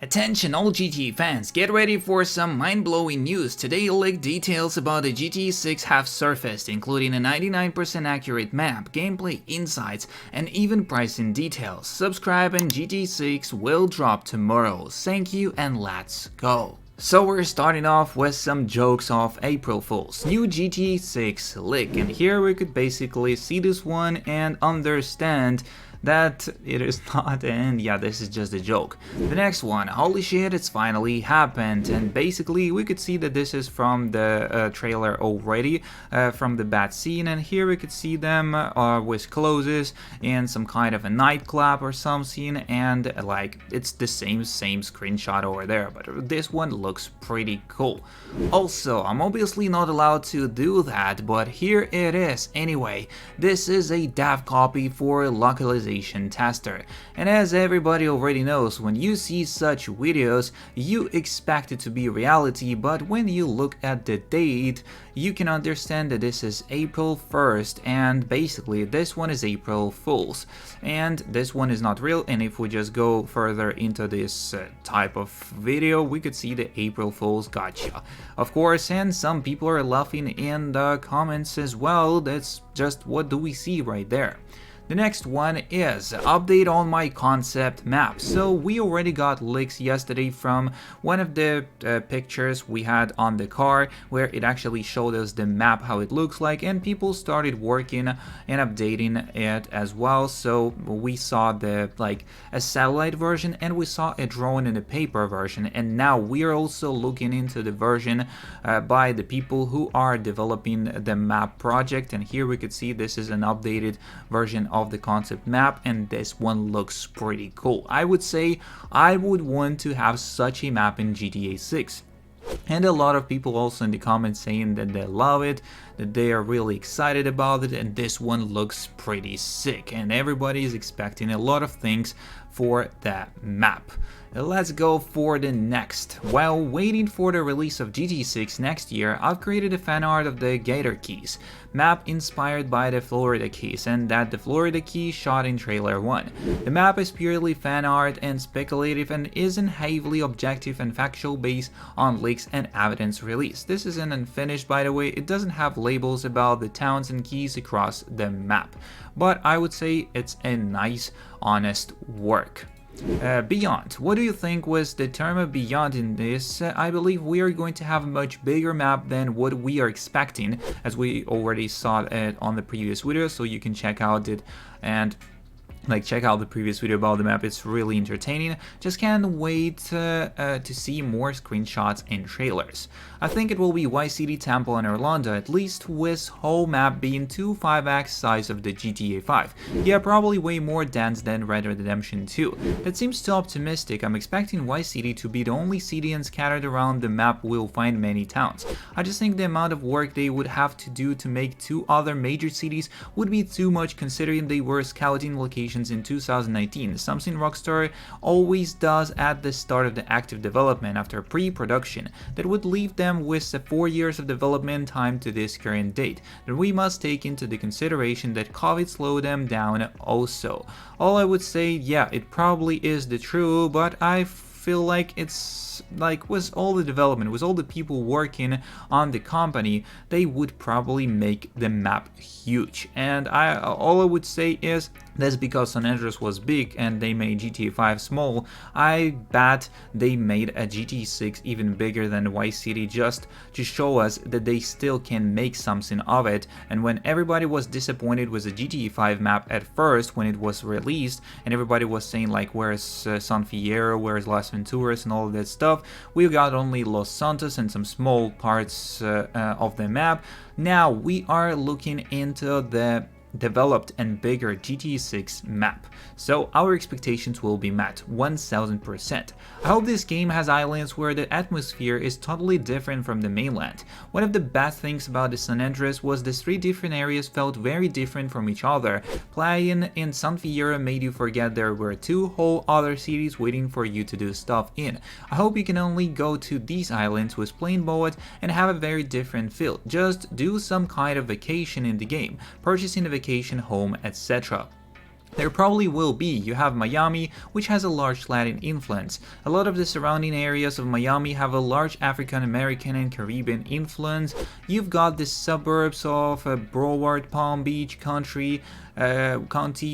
Attention all GTA fans, get ready for some mind-blowing news. Today leaked details about the GTA 6 have surfaced, including a 99% accurate map, gameplay insights, and even pricing details. Subscribe and GTA 6 will drop tomorrow. Thank you and let's go. So we're starting off with some jokes of April Fools. New GTA 6 leak, and here we could basically see this one and understand that it is not, and yeah, this is just a joke. The next one, holy shit, it's finally happened, and basically we could see that this is from the trailer already, from the bat scene, and here we could see them with clothes in some kind of a nightclub or something, and like it's the same screenshot over there, but this one looks pretty cool. Also, I'm obviously not allowed to do that, but here it is. Anyway, this is a dev copy for localization tester, and as everybody already knows, when you see such videos you expect it to be reality, but when you look at the date you can understand that this is April 1st, and basically this one is April Fools, and this one is not real. And if we just go further into this type of video, we could see the April Fools gotcha, of course, and some people are laughing in the comments as well. That's just what do we see right there. The next one is update on my concept map. So we already got leaks yesterday from one of the pictures we had on the car, where it actually showed us the map, how it looks like, and people started working and updating it as well. So we saw a satellite version, and we saw a drone in a paper version, and now we are also looking into the version by the people who are developing the map project, and here we could see this is an updated version of the concept map, and this one looks pretty cool. I would say I would want to have such a map in GTA 6. And a lot of people also in the comments saying that they love it, that they are really excited about it, and this one looks pretty sick, and everybody is expecting a lot of things for that map. Let's go for the next. While waiting for the release of GTA 6 next year, I've created a fan art of the Gator Keys map inspired by the Florida Keys, and that the Florida Keys shot in trailer 1. The map is purely fan art and speculative, and isn't heavily objective and factual based on leaks and evidence released. This isn't unfinished, by the way. It doesn't have labels about the towns and keys across the map, but I would say it's a nice, honest work. Beyond. What do you think was the term of beyond in this? I believe we are going to have a much bigger map than what we are expecting, as we already saw it on the previous video, so you can check out it and check out the previous video about the map. It's really entertaining. Just can't wait to see more screenshots and trailers. I think it will be Vice City, Tampa, and Orlando, at least, with whole map being 5x size of the GTA 5. Yeah, probably way more dense than Red Dead Redemption 2. That seems too optimistic. I'm expecting Vice City to be the only city, and scattered around the map we'll find many towns. I just think the amount of work they would have to do to make 2 other major cities would be too much, considering they were scouting locations in 2019, something Rockstar always does at the start of the active development after pre-production. That would leave them with 4 years of development time to this current date. Then we must take into the consideration that COVID slowed them down also. All I would say, yeah, it probably is the true, but I feel like it's with all the development, with all the people working on the company, they would probably make the map huge. And all I would say is that's because San Andreas was big and they made GTA 5 small. I bet they made a GTA 6 even bigger than Vice City, just to show us that they still can make something of it. And when everybody was disappointed with the GTA 5 map at first when it was released, and everybody was saying where's San Fierro, where's Las Venturas and all of that stuff, we got only Los Santos and some small parts of the map. Now we are looking into the developed and bigger GTA 6 map, so our expectations will be met 1000%. I hope this game has islands where the atmosphere is totally different from the mainland. One of the best things about the San Andreas was the 3 different areas felt very different from each other. Playing in San Fierro made you forget there were 2 whole other cities waiting for you to do stuff in. I hope you can only go to these islands with plain boat and have a very different feel. Just do some kind of vacation in the game, purchasing a vacation home, etc. There probably will be. You have Miami, which has a large Latin influence. A lot of the surrounding areas of Miami have a large African American and Caribbean influence. You've got the suburbs of Broward, Palm Beach County,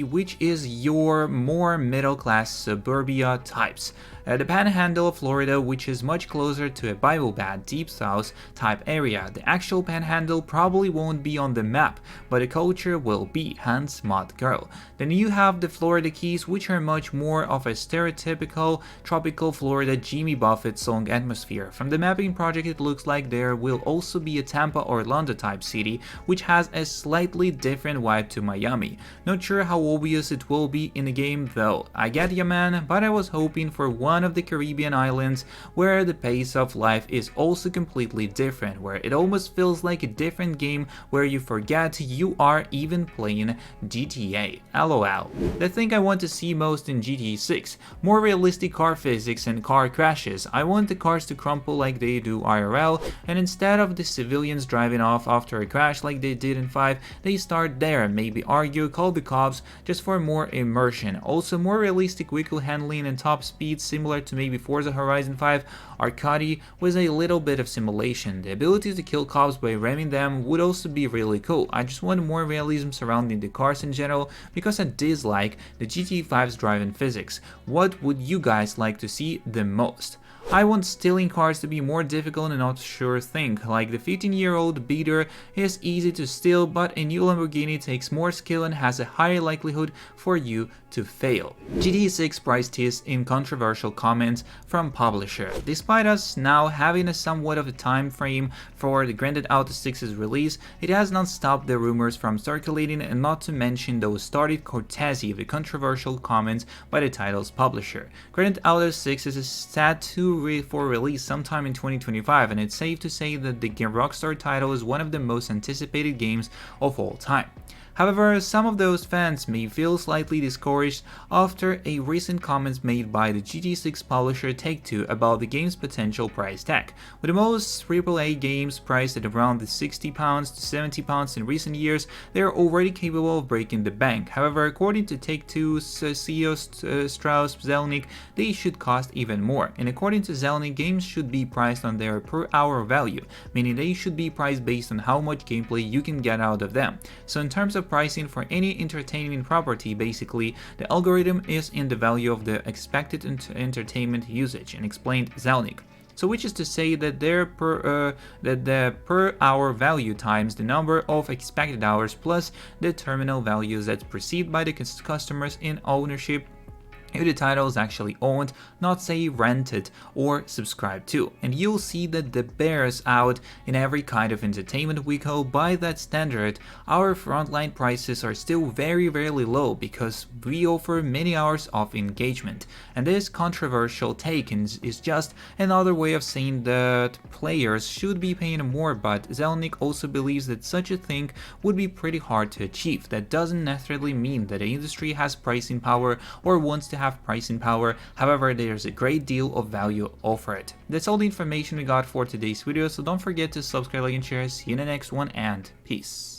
which is your more middle-class suburbia types. The Panhandle of Florida, which is much closer to a Bible Belt, Deep South type area. The actual Panhandle probably won't be on the map, but the culture will be, hence Mod Girl. Then you have the Florida Keys, which are much more of a stereotypical tropical Florida Jimmy Buffett song atmosphere. From the mapping project, it looks like there will also be a Tampa Orlando type city, which has a slightly different vibe to Miami. Not sure how obvious it will be in the game though. I get ya man, but I was hoping for one of the Caribbean islands where the pace of life is also completely different, where it almost feels like a different game where you forget you are even playing GTA. LOL. The thing I want to see most in GTA 6, more realistic car physics and car crashes. I want the cars to crumple like they do IRL, and instead of the civilians driving off after a crash like they did in 5, they start there, maybe argue, call the cops, just for more immersion. Also more realistic vehicle handling and top speed similar to maybe Forza Horizon 5 Arcade with a little bit of simulation. The ability to kill cops by ramming them would also be really cool. I just want more realism surrounding the cars in general because I dislike the GTA 5's driving physics. What would you guys like to see the most? I want stealing cars to be more difficult and not sure thing, like the 15-year-old beater is easy to steal, but a new Lamborghini takes more skill and has a higher likelihood for you to fail. GTA 6 price teased in controversial comments from publisher. Despite us now having a somewhat of a time frame for the Grand Theft Auto 6's release, it has not stopped the rumors from circulating, and not to mention those started courtesy of the controversial comments by the title's publisher. Grand Theft Auto 6 is set for release sometime in 2025, and it's safe to say that the Rockstar title is one of the most anticipated games of all time. However, some of those fans may feel slightly discouraged after a recent comments made by the GTA 6 publisher Take-Two about the game's potential price tag. With the most AAA games priced at around the £60 to £70 in recent years, they are already capable of breaking the bank. However, according to Take-Two's CEO Strauss Zelnick, they should cost even more. And according to Zelnick, games should be priced on their per hour value, meaning they should be priced based on how much gameplay you can get out of them. So in terms of pricing for any entertainment property, basically the algorithm is in the value of the expected entertainment usage, and explained Zelnick. So which is to say that the per hour value times the number of expected hours plus the terminal values that's perceived by the customers in ownership if the title is actually owned, not say rented or subscribed to. And you'll see that the bears out in every kind of entertainment vehicle. By that standard, our frontline prices are still very low because we offer many hours of engagement. And this controversial take is just another way of saying that players should be paying more, but Zelnick also believes that such a thing would be pretty hard to achieve. That doesn't necessarily mean that the industry has pricing power or wants to have pricing power. However, there's a great deal of value offered. That's all the information we got for today's video, so don't forget to subscribe, like, and share. See you in the next one, and peace.